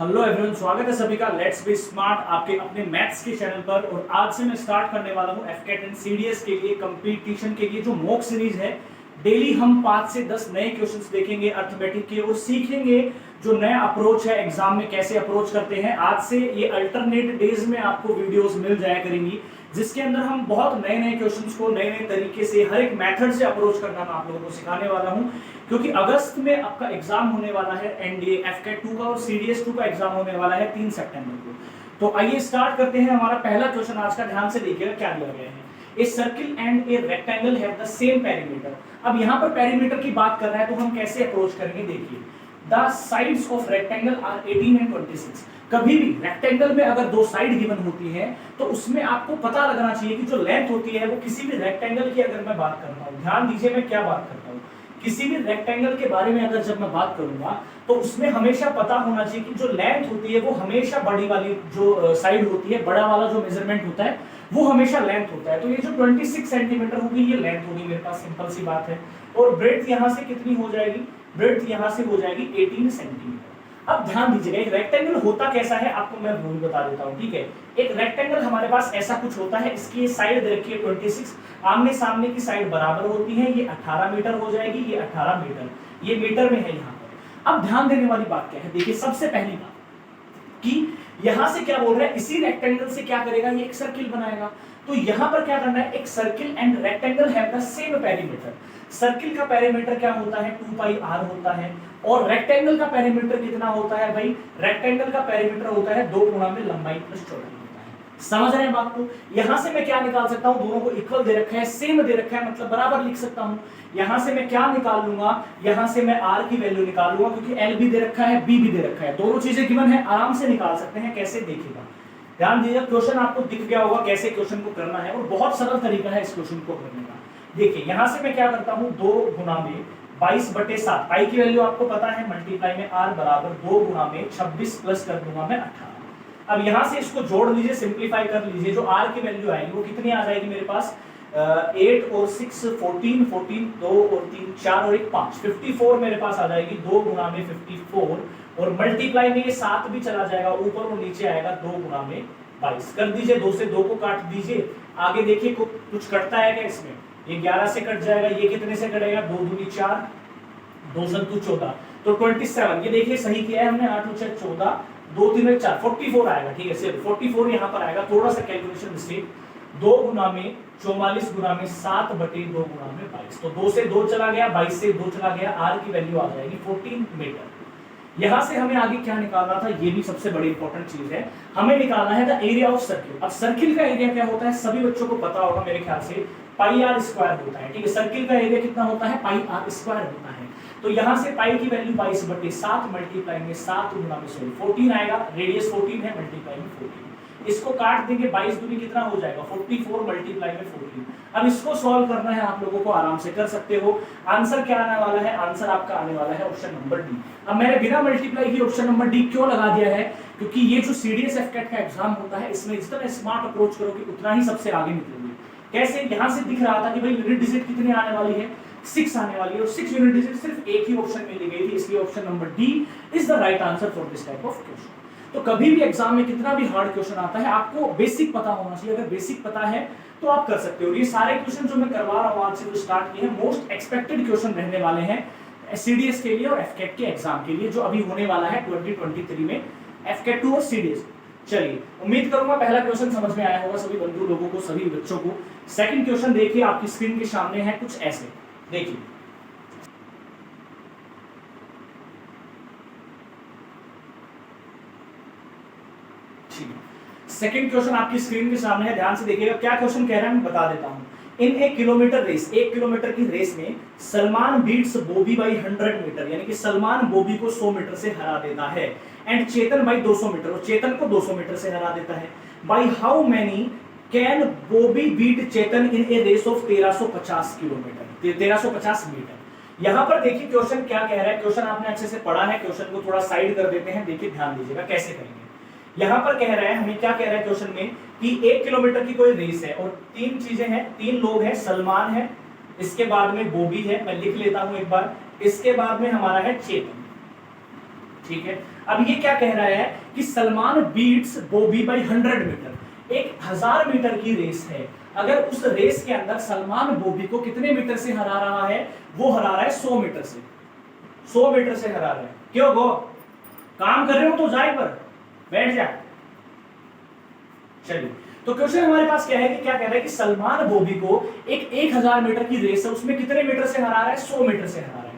Hello everyone, स्वागत है सभी का लेट्स बी स्मार्ट आपके अपने मैथ्स के चैनल पर। और आज से मैं स्टार्ट करने वाला हूं एफकेट एंड सीडीएस के लिए कंपटीशन के लिए जो मॉक सीरीज है। डेली हम 5 से 10 नए क्वेश्चंस देखेंगे अर्थमेटिक के और सीखेंगे जो नया अप्रोच है एग्जाम में कैसे अप्रोच करते हैं। आज से ये अल्टरनेट डेज में आपको वीडियोस मिल जाया करेंगी जिसके अंदर हम बहुत नए नए क्वेश्चंस को नए नए तरीके से हर एक मेथड से अप्रोच करना मैं आप लोगों को सिखाने वाला हूं, क्योंकि अगस्त में आपका एग्जाम होने वाला है एंड ये एफकेट 2 का और सीडीएस 2 का एग्जाम होने वाला है 3 सितंबर को। तो आइए स्टार्ट करते हैं। हमारा पहला क्वेश्चन आज का, ध्यान से देखिएगा क्या दिया गया है। A circle and a rectangle have the same perimeter. अब यहाँ पर पेरीमीटर की बात कर रहा है तो हम कैसे अप्रोच करेंगे, देखिए the sides of rectangle are 18 and 26। कभी भी रेक्टेंगल में अगर दो साइड गिवन होती है तो उसमें आपको पता लगना चाहिए कि जो लेंथ होती है वो किसी भी रेक्टेंगल की, अगर मैं बात करता हूँ, ध्यान दीजिए मैं क्या बात करता हूँ, किसी भी रेक्टेंगल के बारे में अगर जब मैं बात करूंगा तो उसमें हमेशा पता होना चाहिए कि जो लेंथ होती है वो हमेशा बड़ी वाली जो साइड होती है, बड़ा वाला जो मेजरमेंट होता है वो हमेशा लेंथ होता है। तो ये जो 26 सेंटीमीटर होगी ये लेंथ होगी मेरे पास, सिंपल सी बात है। और ब्रेड्थ यहाँ से कितनी हो जाएगी, ब्रेड्थ यहाँ से हो जाएगी 18 सेंटीमीटर। अब ध्यान दीजिएगा एक रेक्टेंगल होता कैसा है आपको मैं रूल बता देता हूँ, ठीक है। एक रेक्टेंगल हमारे पास ऐसा कुछ होता है, इसकी साइड दे रखी है 26, आमने सामने की साइड बराबर होती है, ये 18 मीटर हो जाएगी, ये 18 मीटर, ये मीटर में है यहाँ पर। अब ध्यान देने वाली बात क्या है, देखिए सबसे पहली बात कि यहां से क्या बोल रहा है, इसी रेक्टेंगल से क्या करेगा, ये एक सर्किल बनाएगा। तो यहां पर क्या करना है, एक circle and rectangle have the same perimeter. Circle का पेरीमीटर क्या होता है, 2 पाई r होता है। और रेक्टेंगल का पेरीमीटर कितना होता है भाई, रेक्टेंगल का पेरीमीटर होता है 2 गुणा में लंबाई प्लस चौड़ाई होता है। समझ रहे हैं बात को। यहां से मैं क्या निकाल सकता हूं, दोनों को इक्वल दे रखा है, सेम दे रखा है, मतलब बराबर लिख सकता हूं। यहां से मैं क्या निकाल लूंगा, यहां से मैं r की वैल्यू निकाल लूंगा, क्योंकि l भी दे रखा है, b भी दे रखा है, दोनों चीजें गिवन है, आराम से निकाल सकते हैं। कैसे देखिएगा, ध्यान दीजिए, क्वेश्चन आपको दिख गया होगा कैसे क्वेश्चन को करना है और बहुत सरल तरीका है इस क्वेश्चन को करने का। देखिए यहां से मैं क्या करता हूं, 2 गुना में 22/7, पाई की वैल्यू आपको पता है, मल्टीप्लाई में r बराबर 2 गुना में 26 प्लस कर दूंगा मैं 18। अब यहां से इसको जोड़ लीजिए, सिंप्लीफाई कर लीजिए, जो r की वैल्यू आएगी वो कितनी आ जाएगी मेरे पास, 8 और 6 14, 2 और 3 4 और 1 5, 54 मेरे पास आ जाएगी, 2 गुना में 54 और मल्टीप्लाई में ये 7 भी चला जाएगा ऊपर और नीचे आएगा 2 गुना में 22। कर दीजिए, 2 से 2 को काट दीजिए, आगे देखिए कुछ कटता है क्या इसमें, ये 11 से कट जाएगा, ये कितने से कटेगा, 2 दूनी 4, 2 सत्तू 14, तो 27, ये देखिए सही किया है हमने, 8 × 6 14, 2 3 4 44 आएगा, ठीक है, सिर्फ 44 यहाँ पर आएगा, थोड़ा सा कैलकुलेशन मिस्टेक, 2 गुना में 44 गुना में 7/2 गुना में 22, तो 2 से 2 चला गया, 22 से 2 चला गया, r की वैल्यू आ जाएगी 14 मीटर। यहां से हमें आगे क्या निकालना था, ये भी सबसे बड़ी इंपॉर्टेंट चीज है, हमें निकालना है द एरिया ऑफ सर्किल। अब सर्किल का एरिया क्या होता है, सभी बच्चों को पता होगा मेरे ख्याल से, पाई r स्क्वायर होता है, ठीक है। सर्किल का एरिया कितना होता है, पाई r स्क्वायर होता है। तो यहां से पाई की वैल्यू 22/7 मल्टीप्लाई में 7 गुना में 14 आएगा, रेडियस 14 है, मल्टीप्लाई में 14, इसको काट देंगे, 22 दूनी कितना हो जाएगा 44 मल्टीप्लाई में 14। अब इसको सॉल्व करना है, आप लोगों को आराम से कर सकते हो। आंसर क्या आने वाला है, आंसर आपका आने वाला है ऑप्शन नंबर डी। अब मैंने बिना मल्टीप्लाई की ऑप्शन नंबर डी क्यों लगा दिया है, क्योंकि ये जो सीडीएस एफकेट का एग्जाम होता है इसमें जितना स्मार्ट अप्रोच करोगे उतना ही सबसे आगे निकलोगे। कैसे, यहां से दिख रहा था कि भाई यूनिट डिजिट कितने आने वाली है, 6 आने वाली है, और 6 यूनिट डिजिट सिर्फ एक ही ऑप्शन में ली गई थी, इसलिए option number D is the right answer for this type of question. तो कभी भी एग्जाम में कितना भी हार्ड क्वेश्चन आता है आपको बेसिक पता होना चाहिए, अगर बेसिक पता है तो आप कर सकते हो। ये सारे क्वेश्चन जो मैं करवा रहा हूं आज से जो स्टार्ट किए हैं, मोस्ट एक्सपेक्टेड क्वेश्चन रहने वाले हैं सीडीएस के लिए और एफकेट के एग्जाम के लिए, जो अभी होने वाला है 2023 में एफकेट 2 और सीडीएस। चलिए, उम्मीद करूंगा पहला क्वेश्चन समझ में आया होगा सभी बंधु लोगों को, सभी बच्चों को। सेकंड क्वेश्चन देखिए आपकी स्क्रीन के सामने है, कुछ ऐसे देखिए, सेकंड क्वेश्चन आपकी स्क्रीन के सामने है, ध्यान से देखिएगा। क्या क्वेश्चन कह रहा है मैं बता देता हूं। In a kilometre race, 1 kilometre की रेस में Salman beats Bobby by 100 metre, यानी कि सलमान बॉबी को 100 मीटर से हरा देता है, एंड चेतन बाई 200 मीटर, और चेतन को 200 मीटर से हरा देता है। By how many can Bobby beat Chetan in a race of 1350 kilometre, 1350 metre. यहां पर देखिए क्वेश्चन क्या कह रहा है, क्वेश्चन आपने अच्छे से पढ़ा है, क्वेश्चन को थोड़ा साइड कर देते हैं, देखिए ध्यान दीजिएगा कैसे करेंगे। यहां पर कह रहा है, हमें क्या कह रहा है क्वेश्चन में कि 1 किलोमीटर की कोई रेस है और 3 चीजें हैं, 3 लोग हैं, सलमान है, इसके बाद में बॉबी है, मैं लिख लेता हूं एक बार, इसके बाद में हमारा है चेतन, ठीक है, अब ये क्या कह रहा है कि Salman beats Bobby by 100 metre, एक 1000 मीटर की रेस है, अगर उस रेस के अंदर सलमान बॉबी को कितने मीटर से हरा रहा है, वो हरा रहा है 100 मीटर से, 100 मीटर से हरा रहा है। क्यों गो काम कर रहे हो तो जाए पर बैठ जा। चलिए, तो क्वेश्चन हमारे पास क्या है कि क्या कह रहा है कि सलमान बॉबी को एक 1000 मीटर की रेस है, उसमें कितने मीटर से हरा रहा है, 100 मीटर से हरा रहा है।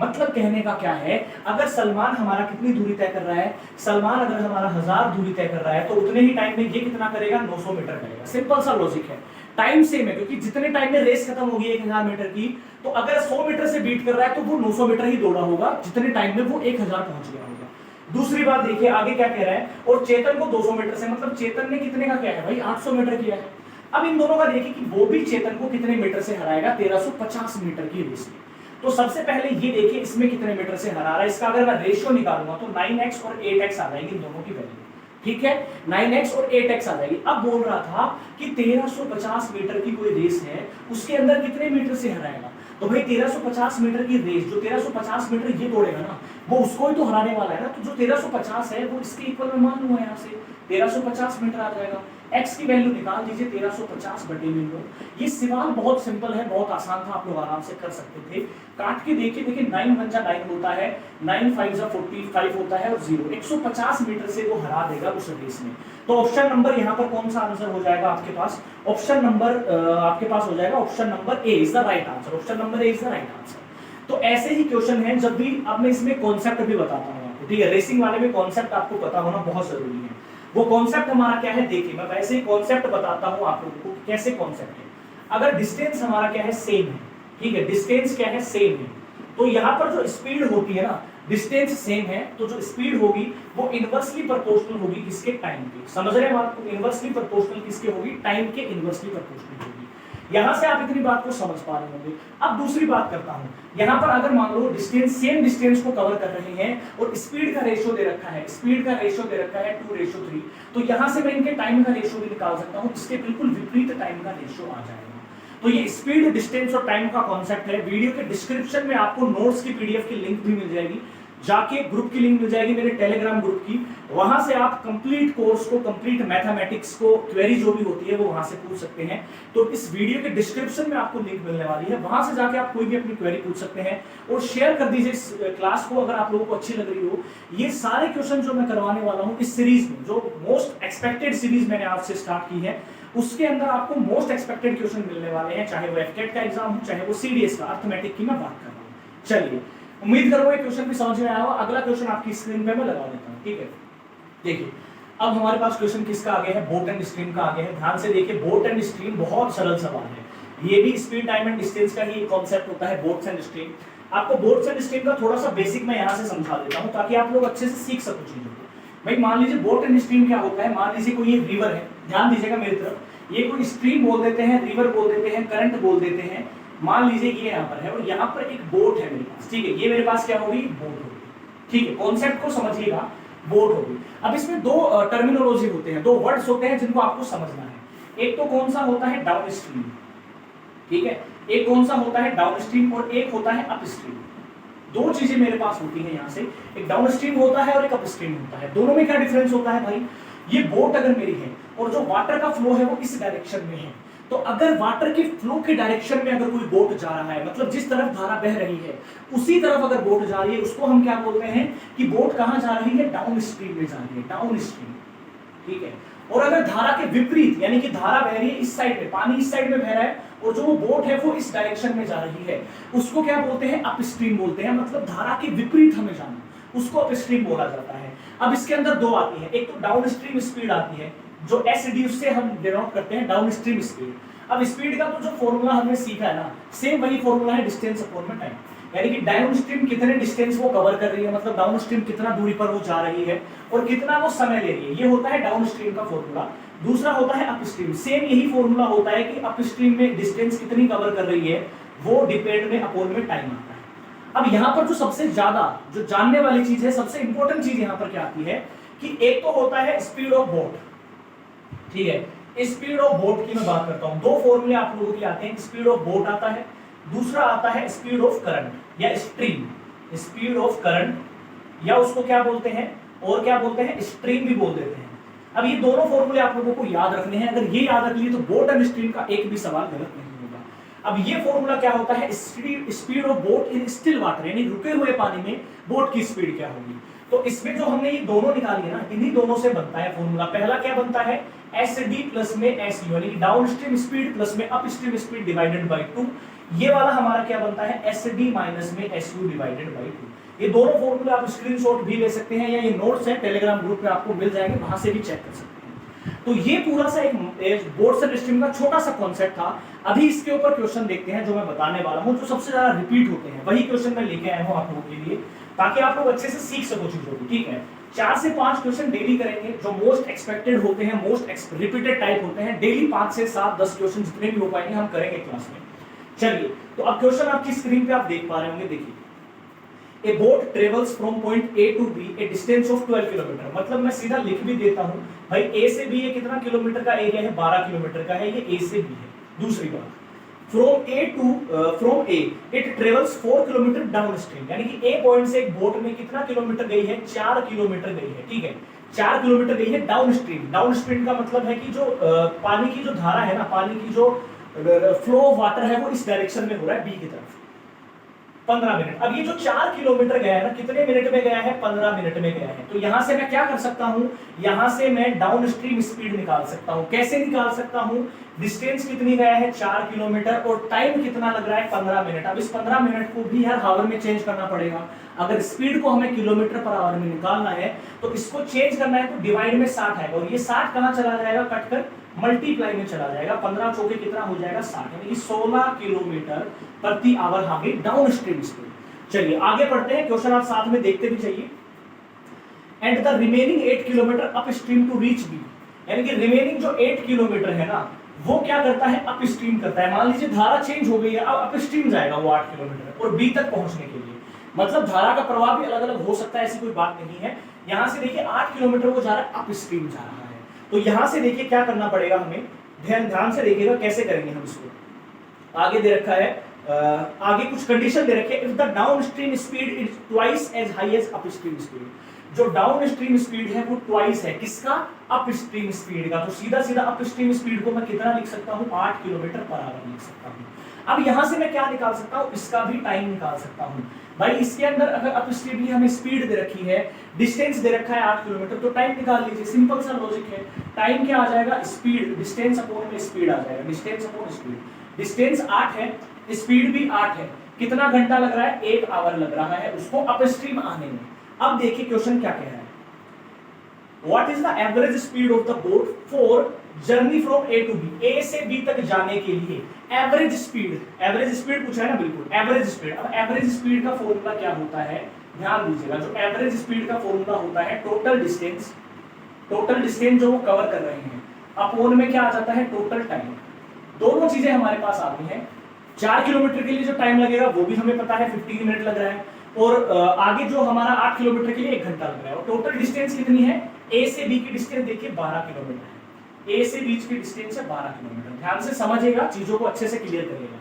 मतलब कहने का क्या है, अगर सलमान हमारा कितनी दूरी तय कर रहा है, सलमान अगर हमारा 1000 दूरी तय कर रहा है तो उतने ही टाइम में ये कितना करेगा, 900 मीटर करेगा। सिंपल सा लॉजिक है, टाइम सेम है, क्योंकि जितने टाइम में रेस खत्म होगी 1000 मीटर की, तो अगर 100 मीटर से बीट कर रहा है तो वो 900 मीटर ही दौड़ा होगा जितने टाइम में वो 1000 पहुंच गया होगा। दूसरी बात देखिए आगे क्या कह रहा है, और चेतन को 200 मीटर से, मतलब चेतन ने कितने का किया है भाई, 800 मीटर किया है। अब इन दोनों का देखिए कि वो भी चेतन को कितने मीटर से हराएगा, 1350 मीटर की रेस में। तो सबसे पहले ये देखिए इसमें कितने मीटर से हरा रहा है, इसका अगर मैं रेशियो निकालूंगा तो 9x और 8x आ जाएगी इन दोनों की वैल्यू, ठीक है, 9x और 8x आ जाएगी। अब बोल रहा था कि 1350 मीटर की कोई रेस है, उसके अंदर कितने मीटर से हराएगा, तो भाई 1350 मीटर की रेस, जो 1350 मीटर ये दौड़ेगा ना, वो उसको ही तो हराने वाला है ना, तो जो 1350 है वो इसके इक्वल में मान लूंगा, यहाँ से 1350 मीटर आ जाएगा। x की वैल्यू निकाल दीजिए 1350 बटे में लो। ये सवाल बहुत सिंपल है, बहुत आसान था, आप लोग आराम से कर सकते थे। काट के देखिए, देखिए 9 1 जा 9 होता है, 9 5 जा 45 होता है, और 0 150 मीटर से वो हरा देगा उस रेस में। तो ऑप्शन नंबर यहाँ पर कौन सा आंसर हो जाएगा आपके पास, ऑप्शन नंबर आपके पास हो जाएगा option number A is the right answer, option number A is the right answer. तो ऐसे ही क्वेश्चन है, जब भी अब मैं इसमें कॉन्सेप्ट भी बताता हूँ आपको, ठीक है, रेसिंग वाले में कॉन्सेप्ट आपको पता होना बहुत जरूरी है। वो कॉन्सेप्ट हमारा क्या है, देखिए मैं वैसे ही कॉन्सेप्ट बताता हूँ आप लोगों को कैसे कॉन्सेप्ट है। अगर डिस्टेंस हमारा क्या है, सेम है, ठीक है, डिस्टेंस क्या है, सेम है, तो यहाँ पर जो स्पीड होती है ना, डिस्टेंस सेम है, तो जो स्पीड होगी वो इनवर्सली प्रोपोर्शनल होगी किसके, टाइम के। समझ रहे हैं आपको, इनवर्सली प्रोपोर्शनल किसके होगी, टाइम के इनवर्सली प्रोपोर्शनल होगी। यहां से आप इतनी बात को समझ पा रहे होंगे। अब दूसरी बात करता हूं, यहां पर अगर मान लो डिस्टेंस, सेम डिस्टेंस को कवर कर रहे हैं और स्पीड का रेशियो दे रखा है, स्पीड का रेशियो दे रखा है 2:3, तो यहां से मैं इनके टाइम का रेशियो भी निकाल सकता हूं, जिसके बिल्कुल विपरीत टाइम का रेशियो आ जाएगा। तो ये स्पीड, डिस्टेंस और टाइम का कॉन्सेप्ट है। वीडियो के डिस्क्रिप्शन में आपको नोट्स की पीडीएफ की लिंक भी मिल जाएगी, जाके ग्रुप की लिंक मिल जाएगी मेरे टेलीग्राम ग्रुप की, वहां से आप कंप्लीट कोर्स को, कंप्लीट मैथमेटिक्स को, क्वेरी जो भी होती है वो वहां से पूछ सकते हैं। तो इस वीडियो के डिस्क्रिप्शन में आपको लिंक मिलने वाली है, वहां से जाके आप कोई भी अपनी क्वेरी पूछ सकते हैं। और शेयर कर दीजिए इस क्लास को अगर आप लोगों को अच्छी लग रही हो। ये सारे क्वेश्चन जो मैं करवाने वाला हूँ इस सीरीज में, जो मोस्ट एक्सपेक्टेड सीरीज मैंने आपसे स्टार्ट की है, उसके अंदर आपको मोस्ट एक्सपेक्टेड क्वेश्चन मिलने वाले हैं, चाहे वो एफकेट का एग्जाम हो, चाहे वो सीडीएस का, अर्थमेटिक की मैं बात कर रहा हूँ। चलिए, उम्मीद करूंगा क्वेश्चन भी समझ में आया होगा। अगला क्वेश्चन आपकी स्क्रीन पे मैं लगा देता हूं, ठीक है। देखिए अब हमारे पास क्वेश्चन किसका आगे है, बोट एंड स्ट्रीम का आगे है। ध्यान से देखिए, बोट एंड स्ट्रीम बहुत सरल सवाल है। ये भी स्पीड, टाइम एंड डिस्टेंस का ही कॉन्सेप्ट होता है, बोट्स एंड स्ट्रीम। आपको बोट्स एंड स्ट्रीम का थोड़ा सा बेसिक मैं यहाँ से समझा देता हूँ, ताकि आप लोग अच्छे से सीख सको चीजों को। भाई मान लीजिए बोट एंड स्ट्रीम क्या होता है, मान लीजिए कोई रिवर है, ध्यान दीजिएगा मेरी तरफ, ये कोई स्ट्रीम बोल देते हैं, रिवर बोल देते हैं, करंट बोल देते हैं। मान लीजिए ये यहाँ पर है और यहाँ पर एक बोट है मेरे पास, ठीक है, ये मेरे पास क्या होगी, बोट होगी, ठीक है। कॉन्सेप्ट को समझिएगा, बोट होगी। अब इसमें दो टर्मिनोलॉजी होते हैं, दो वर्ड्स होते हैं जिनको आपको समझना है। एक तो कौन सा होता है, डाउन स्ट्रीम, ठीक है, एक कौन सा होता है, डाउन स्ट्रीम, और एक होता है अप स्ट्रीम। दो चीजें मेरे पास होती है यहाँ से, एक डाउन स्ट्रीम होता है और एक अप स्ट्रीम होता है। दोनों में क्या डिफरेंस होता है भाई, ये बोट अगर मेरी है और जो वाटर का फ्लो है वो इस डायरेक्शन में है, तो अगर वाटर के फ्लो के डायरेक्शन में अगर कोई बोट जा रहा है, मतलब जिस तरफ धारा बह रही है उसी तरफ अगर बोट जा रही है, उसको हम क्या बोलते हैं कि बोट कहां जा रही है, डाउन स्ट्रीम में जा रही है, डाउन स्ट्रीम, ठीक है। और अगर धारा के विपरीत, यानी कि धारा बह रही है इस साइड में, पानी इस साइड में बह रहा है और जो वो बोट है वो इस डायरेक्शन में जा रही है, उसको क्या बोलते हैं, अप स्ट्रीम बोलते हैं। मतलब धारा के विपरीत हमें जाना, उसको अप स्ट्रीम बोला जाता है। अब इसके अंदर दो आती है, एक तो डाउन स्ट्रीम स्पीड आती है, जो एस डी से हम डिनोट करते हैं डाउन स्ट्रीम स्पीड। अब स्पीड का तो जो फॉर्मूला हमने सीखा है ना, सेम वही फॉर्मूला है डिस्टेंस अपॉन में टाइम, यानी कि डाउन स्ट्रीम कितने डिस्टेंस वो कवर कर रही है, मतलब डाउन स्ट्रीम कितना दूरी पर वो जा रही है और कितना वो समय ले रही है, ये होता है डाउन स्ट्रीम का फॉर्मूला। दूसरा होता है अप स्ट्रीम, सेम यही फॉर्मूला होता है कि अप स्ट्रीम में डिस्टेंस कितनी कवर कर रही है, वो डिपेंड में अपॉन में टाइम आता है। अब यहाँ पर जो सबसे ज्यादा जो जानने वाली चीज है, सबसे इंपॉर्टेंट चीज यहाँ पर क्या आती है कि एक तो होता है स्पीड ऑफ बोट, ठीक है, स्पीड ऑफ बोट की मैं बात करता हूं। दो फॉर्मूले आप लोगों के आते हैं, स्पीड ऑफ बोट आता है, दूसरा आता है स्पीड ऑफ करंट या स्ट्रीम, स्पीड ऑफ करंट या उसको क्या बोलते हैं, और क्या बोलते हैं, स्ट्रीम भी बोल देते हैं। अब ये दोनों फॉर्मूले आप लोगों को याद रखने हैं, अगर ये याद रख लिए तो बोट एंड स्ट्रीम का एक भी सवाल गलत नहीं होगा। अब ये फॉर्मूला क्या होता है, speed of boat in still water, यानी रुके हुए पानी में बोट की स्पीड क्या होगी। तो इसमें जो हमने ये दोनों निकाली है ना, इन्हीं दोनों से बनता है फॉर्मूला। पहला क्या बनता है, एसडी प्लस में एसयू, यानी डाउन स्ट्रीम स्पीड प्लस में up stream speed divided by 2। ये वाला हमारा क्या बनता है, एसडी माइनस में एसयू डिवाइडेड बाय 2। ये दोनों फॉर्मूले आप स्क्रीनशॉट भी ले सकते हैं, या ये नोट्स हैं टेलीग्राम ग्रुप में आपको मिल जाएंगे, वहां से भी चेक कर सकते हैं। तो ये पूरा सा एक बोट्स एंड स्ट्रीम का छोटा सा कॉन्सेप्ट था। अभी इसके ऊपर क्वेश्चन देखते हैं जो मैं बताने वाला हूं, जो सबसे ज्यादा रिपीट होते हैं वही क्वेश्चन मैं लेके आया हूं आप लोगों के लिए, ताकि आप लोग अच्छे से सीख सको चीजों को। ठीक है, 4 से 5 क्वेश्चन डेली करेंगे जो मोस्ट एक्सपेक्टेड होते हैं, मोस्ट रिपीटेड टाइप होते हैं। डेली 5 से 7 10 क्वेश्चन जितने भी हो पाएंगे हम करेंगे क्लास में। चलिए, तो अब क्वेश्चन आपकी स्क्रीन पे आप देख पा रहे होंगे, देखिए। A boat travels from point A to B a distance of 12 kilometre. मतलब मैं सीधा लिख भी देता हूं भाई, A से B ये कितना किलोमीटर का एरिया है, 12 किलोमीटर का है, ये A से B है। दूसरी बात, from A it travels 4 kilometre down stream, यानी कि A पॉइंट से एक बोट में कितना किलोमीटर गई है, 4 किलोमीटर गई है। ठीक है, 4 किलोमीटर गई है डाउन स्ट्रीम। डाउन स्ट्रीम का मतलब है कि जो पानी की जो धारा है ना, पानी की जो फ्लो ऑफ वाटर है वो इस डायरेक्शन में हो रहा है बी की तरफ। 15 मिनट। अब ये जो 4 किलोमीटर गया है ना, कितने मिनट में गया है, 15 मिनट में गया है। तो यहां से मैं क्या कर सकता हूं, यहां से मैं डाउन स्ट्रीम स्पीड निकाल सकता हूं। कैसे निकाल सकता हूं, डिस्टेंस कितनी गया है 4 किलोमीटर और टाइम कितना लग रहा है 15 मिनट। अब इस 15 मिनट को भी यार हावर में चेंज करना पड़ेगा। अगर स्पीड को हमें किलोमीटर पर आवर में निकालना है तो इसको चेंज करना है, तो डिवाइड में 60 है, और ये 60 कहां चला जाएगा, कटकर मल्टीप्लाई में चला जाएगा। 15 चौके कितना हो जाएगा 60, यानी कि 16 किलोमीटर प्रति आवर हमें डाउन स्ट्रीम स्पीड। चलिए आगे बढ़ते हैं, क्वेश्चन आप साथ में देखते भी चाहिए। And the remaining 8 kilometre upstream to reach B, यानी कि रिमेनिंग जो 8 किलोमीटर है ना, वो क्या करता है, अप स्ट्रीम करता है। मान लीजिए धारा चेंज हो गई है, अब अप स्ट्रीम जाएगा वो 8 किलोमीटर और बी तक पहुंचने के लिए। मतलब धारा का प्रवाह भी अलग अलग हो सकता है, ऐसी कोई बात नहीं है। यहां से देखिए 8 किलोमीटर वो जा रहा है, अप स्ट्रीम जा रहा है। तो यहां से देखिए क्या करना पड़ेगा हमें, ध्यान से देखिएगा कैसे करेंगे हम इसको। आगे दे रखा है, आगे कुछ कंडीशन दे रखे, if the downstream speed is twice as high as upstream speed. जो डाउन स्ट्रीम स्पीड है वो ट्वाइस है किसका, अप स्ट्रीम स्पीड का। तो सीधा सीधा अप स्ट्रीम स्पीड को मैं कितना लिख सकता हूं, 8 किलोमीटर पर आवर लिख सकता हूं। अब यहां से मैं क्या निकाल सकता हूं, इसका भी टाइम निकाल सकता हूं। भाई इसके अंदर अगर अप स्ट्रीम हमें स्पीड दे रखी है, डिस्टेंस दे रखा है 8 किलोमीटर, तो टाइम निकाल लीजिए। सिंपल सा लॉजिक है। टाइम क्या आ जाएगा, स्पीड डिस्टेंस अपॉन में स्पीड आ जाएगा, डिस्टेंस अपॉन स्पीड। डिस्टेंस 8 है, स्पीड भी 8 है, कितना घंटा लग रहा है, 1 आवर लग रहा है उसको अप स्ट्रीम आने में। अब देखिए क्वेश्चन क्या कह रहा है, what is the average speed of the boat for journey from A to B, A से बी तक जाने के लिए एवरेज स्पीड पूछा है ना, बिल्कुल एवरेज स्पीड। अब एवरेज स्पीड का फॉर्मूला क्या होता है, ध्यान दीजिएगा। जो एवरेज स्पीड का फॉर्मूला होता है टोटल डिस्टेंस जो वो कवर कर रहे हैं, अपॉन में क्या आ जाता है, टोटल टाइम। दोनों चीजें हमारे पास आती हैं। 4 किलोमीटर के लिए जो टाइम लगेगा वो भी हमें पता है 15 मिनट लग रहा है, और आगे जो हमारा 8 किलोमीटर के लिए 1 घंटा लग रहा है। और टोटल डिस्टेंस कितनी है, ए से बी की डिस्टेंस देखिए 12 किलोमीटर है। ए से बीच की डिस्टेंस है 12 किलोमीटर। ध्यान से समझिएगा, चीजों को अच्छे से क्लियर करिएगा।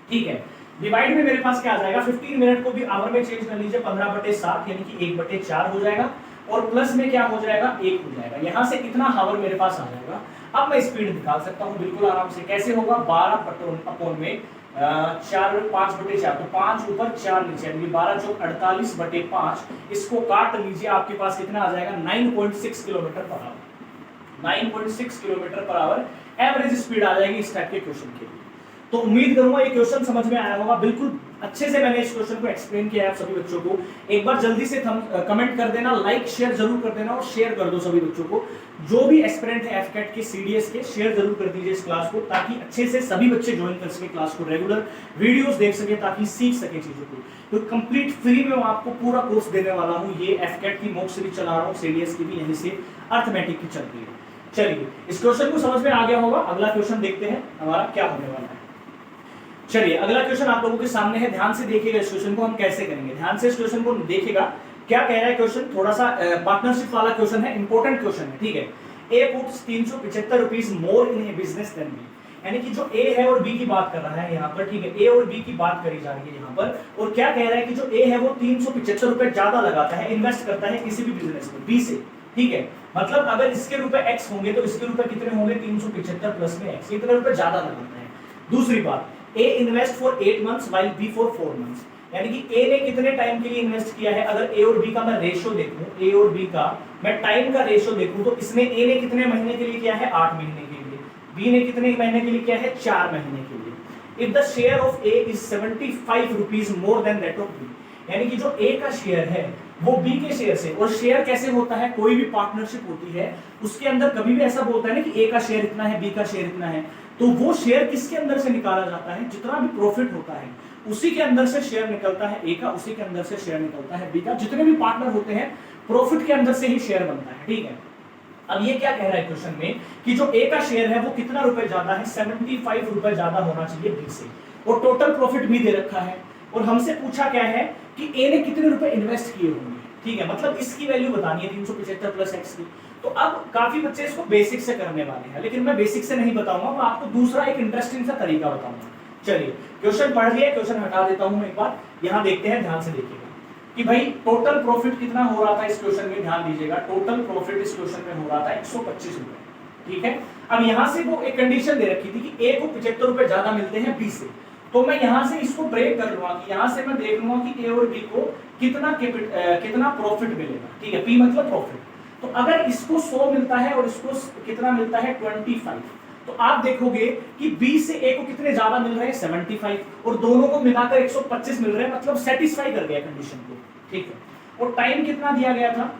ठीक है, डिवाइड में मेरे पास क्या आ जाएगा, 15 मिनट को भी आवर में चेंज कर लीजिए, 15/7 यानी कि 1/4 हो जाएगा, और प्लस में क्या हो जाएगा, 1 हो जाएगा। यहां से कितना हावर मेरे पास आ जाएगा। अब मैं स्पीड निकाल सकता हूं बिल्कुल आराम से। कैसे होगा, 12 अपॉन में 4 5/4, तो 5 ऊपर 4 नीचे, यानी 12 चौक 48/5। इसको काट लीजिए, आपके पास कितना आ जाएगा, 9.6 kilometre per hour. 9.6 kilometre per hour average speed आ जाएगी इस टाइप के क्वेश्चन के लिए। तो उम्मीद करूंगा ये क्वेश्चन समझ में आया होगा। बिल्कुल अच्छे से मैंने इस क्वेश्चन को एक्सप्लेन किया है आप सभी बच्चों को। एक बार जल्दी से कमेंट कर देना, लाइक शेयर जरूर कर देना, और शेयर कर दो सभी बच्चों को। जो भी एस्पिरेंट है एफकेट के, सीडीएस के, शेयर जरूर कर दीजिए इस क्लास को, ताकि अच्छे से सभी बच्चे ज्वाइन कर सके क्लास को, रेगुलर वीडियोस देख सके, ताकि सीख सके चीजों को। तो कंप्लीट फ्री में आपको पूरा कोर्स देने वाला हूँ। ये एफकेट की मॉक सीरीज चला रहा हूँ, सीडीएस की भी यहीं से अर्थमेटिक की चल रही है। चलिए, इस क्वेश्चन को समझ में आ गया होगा। अगला क्वेश्चन देखते हैं हमारा क्या होने वाला है। चलिए, अगला क्वेश्चन आप लोगों के सामने है, ध्यान से देखिएगा इस क्वेश्चन को हम कैसे करेंगे। ध्यान से इस क्वेश्चन को देखिएगा, क्या कह रहा है क्वेश्चन। थोड़ा सा पार्टनरशिप वाला क्वेश्चन है, इंपॉर्टेंट क्वेश्चन है। ठीक है, ए पुट्स 375 रुपीज मोर इन ए बिजनेस देन बी। यानी कि जो ए है और बी की बात कर रहा है यहाँ पर, ठीक है, ए और बी की बात करी जा रही है यहाँ पर, और क्या कह रहा है कि जो ए है वो 375 रुपए ज्यादा लगाता है, इन्वेस्ट करता है किसी भी बिजनेस में बी से, ठीक है, मतलब अगर इसके रुपए x होंगे तो इसके रुपए कितने होंगे 375 प्लस में x, इतने रुपए ज्यादा लगाता है। दूसरी बात, A invest for 8 months while B for 4 months, यानी कि A ने कितने टाइम के लिए इन्वेस्ट किया है, अगर A और B का मैं रेशियो देखूं, A और B का मैं टाइम का रेशियो देखूं तो इसमें A ने कितने महीने के लिए किया है 8 महीने के लिए, B ने कितने महीने के लिए किया है 4 महीने के लिए। If the share of A is 75 rupees more than that of B, यानी कि जो A का शेयर है वो B के शेयर से, और शेयर कैसे होता है, कोई भी पार्टनरशिप होती है उसके अंदर कभी भी ऐसा बोलता है ना कि A का शेयर इतना है, B का शेयर इतना है, तो वो शेयर किसके अंदर से निकाला जाता है, जितना भी प्रॉफिट होता है उसी के अंदर से शेयर निकलता है A का, उसी के अंदर से शेयर निकलता है B का, जितने भी पार्टनर होते हैं प्रॉफिट के अंदर से ही शेयर बनता है, ठीक है। अब ये क्या कह रहा है क्वेश्चन में कि जो A का शेयर है वो कितना रुपए ज्यादा है, 75 रुपए ज्यादा होना चाहिए B से, और टोटल प्रॉफिट भी दे रखा है, और हमसे पूछा क्या है कि A ने कितने रुपए इन्वेस्ट किए होंगे, ठीक है, मतलब इसकी वैल्यू बतानी है 375 प्लस x की। तो अब काफी बच्चे इसको बेसिक से करने वाले हैं, लेकिन मैं बेसिक से नहीं बताऊंगा, मैं आपको दूसरा एक इंटरेस्टिंग सा तरीका बताऊंगा। चलिए क्वेश्चन पढ़ लिया, क्वेश्चन हटा देता हूं एक बार, यहां देखते हैं, ध्यान से देखिएगा कि भाई टोटल प्रॉफिट कितना हो रहा था इस क्वेश्चन में, ध्यान दीजिएगा, टोटल प्रॉफिट इस क्वेश्चन में हो रहा था 125 रुपए, ठीक है। अब यहां से वो एक कंडीशन दे रखी थी कि ए को 75 रुपए ज्यादा मिलते हैं बी से, तो मैं यहां से इसको ब्रेक कर लूंगा कि यहां से मैं देख लूंगा कि ए और बी को कितना प्रॉफिट मिलेगा, ठीक है, पी मतलब प्रॉफिट। तो अगर इसको 100 मिलता है और इसको कितना मिलता है 25, तो आप देखोगे कि बी से ए को कितने ज्यादा मिल रहे हैं 75, और दोनों को मिलाकर 125 मिल रहे हैं, मतलब सेटिस्फाई कर गया कंडीशन को, ठीक है। और टाइम कितना दिया गया था,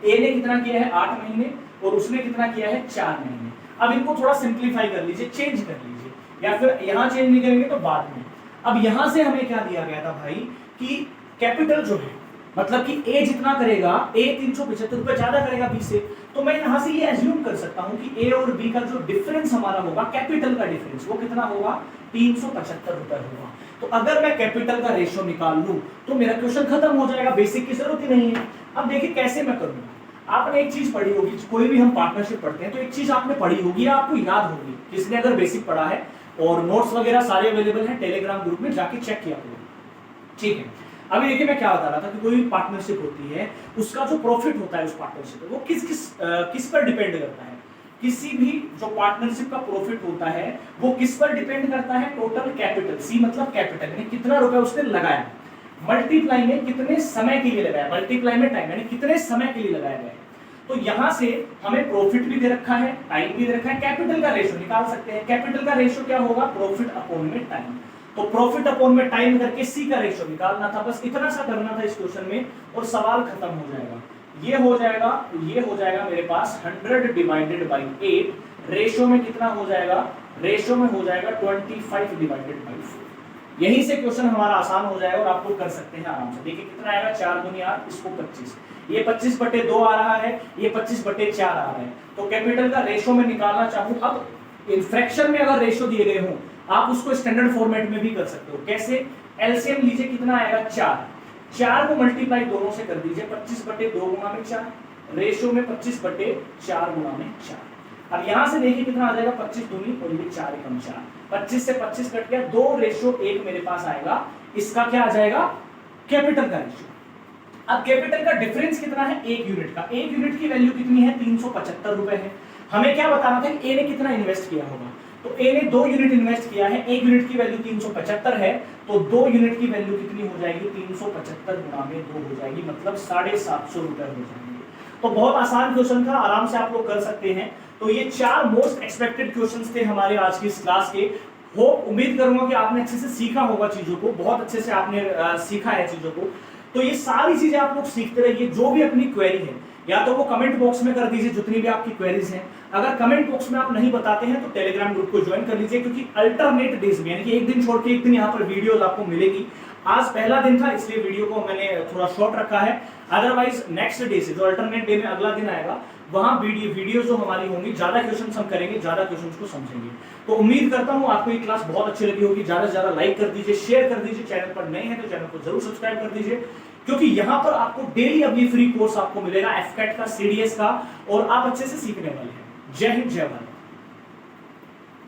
ए ने कितना किया है 8 महीने और उसने कितना किया है 4 महीने। अब इनको थोड़ा सिंप्लीफाई कर लीजिए, चेंज कर लीजिए, या फिर यहां चेंज नहीं करेंगे तो बाद में। अब यहां से हमें क्या दिया गया था भाई कि कैपिटल जो है, मतलब कि ए जितना करेगा, ए 375 रुपए ज्यादा करेगा बी से, तो मैं यहां से ये एज्यूम कर सकता हूं कि ए और बी का जो डिफरेंस हमारा होगा, कैपिटल का डिफरेंस, वो कितना होगा 375 रुपए होगा। तो अगर मैं कैपिटल का रेशियो निकाल लूं तो मेरा क्वेश्चन खत्म हो जाएगा, बेसिक की जरूरत ही नहीं है। अब देखिए कैसे मैं करूंगा, आपने एक चीज पढ़ी होगी, कोई भी हम पार्टनरशिप पढ़ते हैं तो एक चीज आपने पढ़ी होगी या आपको याद होगी, जिसने अगर बेसिक पढ़ा है, और नोट्स वगैरह सारे अवेलेबल हैं टेलीग्राम ग्रुप में, जाके चेक किया करो, ठीक है। अभी देखिए मैं क्या बता रहा था कि कोई भी पार्टनरशिप होती है उसका जो प्रॉफिट होता है उस पार्टनरशिप में वो किस पर डिपेंड करता है, किसी भी जो पार्टनरशिप का प्रॉफिट होता है वो किस पर डिपेंड करता है, टोटल कैपिटल, सी मतलब कैपिटल, यानी कितना रुपए उसने लगाया, मल्टीप्लाई में कितने समय के लिए लगाया, मल्टीप्लाई में टाइम, यानी कितने समय के लिए लगाया गया है। तो यहां से हमें प्रॉफिट भी दे रखा है, टाइम भी दे रखा है, कैपिटल का रेशियो निकाल सकते हैं। कैपिटल का रेशियो क्या होगा, प्रॉफिट अपॉन में टाइम, तो प्रॉफिट अपॉन में टाइम करके सी का रेशियो निकालना था, बस इतना सा करना था इस क्वेश्चन में और सवाल खत्म हो जाएगा। ये हो जाएगा मेरे पास 100 डिवाइडेड बाई 8, रेशियो में कितना हो जाएगा, रेशियो में हो जाएगा 25 डिवाइडेड बाई 4। यहीं से क्वेश्चन हमारा आसान हो जाएगा और आप लोग कर सकते हैं आराम से। देखिए कितना आएगा, 4 दूनी 8, इसको 25, ये 25/2 आ रहा है, ये 25/4 आ रहा है। तो कैपिटल का रेशियो में निकालना चाहूं, अब फ्रैक्शन में अगर रेशियो दिए गए हों आप उसको स्टैंडर्ड फॉर्मेट में भी कर सकते हो। कैसे, एलसीएम लीजिए, कितना आएगा 4 को मल्टीप्लाई दोनों से कर दीजिए, 25/2 गुणा में 4, रेशियो में 25/4 गुणा में 4। अब यहां से देखिए कितना आ जाएगा, 25 दूनी और ये 4 एकम 4, 25 से 25 कट गया, 2:1 मेरे पास आएगा, इसका क्या आ जाएगा, कैपिटल का रेशियो। अब कैपिटल का डिफरेंस कितना है, 1 यूनिट का, 1 यूनिट की वैल्यू कितनी है 375 रुपए है। हमें क्या बताना था कि ए ने कितना इन्वेस्ट किया होगा, तो ए ने 2 यूनिट इन्वेस्ट किया है, 1 यूनिट की वैल्यू 375 है, तो 2 यूनिट की वैल्यू कितनी हो जाएगी, 375 गुणा में 2 हो जाएगी, मतलब 750 रुपए हो जाएंगे। तो बहुत आसान क्वेश्चन था, आराम से आप लोग कर सकते हैं। तो ये 4 मोस्ट एक्सपेक्टेड क्वेश्चंस थे हमारे आज की इस क्लास के। उम्मीद करूंगा कि आपने अच्छे से सीखा होगा चीजों को, बहुत अच्छे से आपने सीखा है चीजों को। तो ये सारी चीजें आप लोग सीखते रहिए, जो भी अपनी क्वेरी है या तो वो कमेंट बॉक्स में कर दीजिए, जितनी भी आपकी क्वेरीज हैं। अगर कमेंट बॉक्स में आप नहीं बताते हैं तो टेलीग्राम ग्रुप को ज्वाइन कर लीजिए, क्योंकि अल्टरनेट डेज में, यानी कि एक दिन छोड़ के एक दिन यहाँ पर वीडियोस आपको मिलेगी। आज पहला दिन था इसलिए वीडियो को मैंने थोड़ा शॉर्ट रखा है, अदरवाइज नेक्स्ट डे से जो अल्टरनेट डे में अगला दिन आएगा वहां वीडियो जो हमारी होंगी, ज्यादा क्वेश्चन हम करेंगे, ज्यादा क्वेश्चन को समझेंगे। तो उम्मीद करता हूं आपको ये क्लास बहुत अच्छी लगी होगी। ज्यादा से ज्यादा लाइक कर दीजिए, शेयर कर दीजिए, चैनल पर नए हैं तो चैनल को जरूर सब्सक्राइब कर दीजिए, क्योंकि यहाँ पर आपको डेली अब ये फ्री कोर्स आपको मिलेगा एफकेट का, सीडीएस का, और आप अच्छे से सीखने वाले हैं। जय हिंद, जय भारत।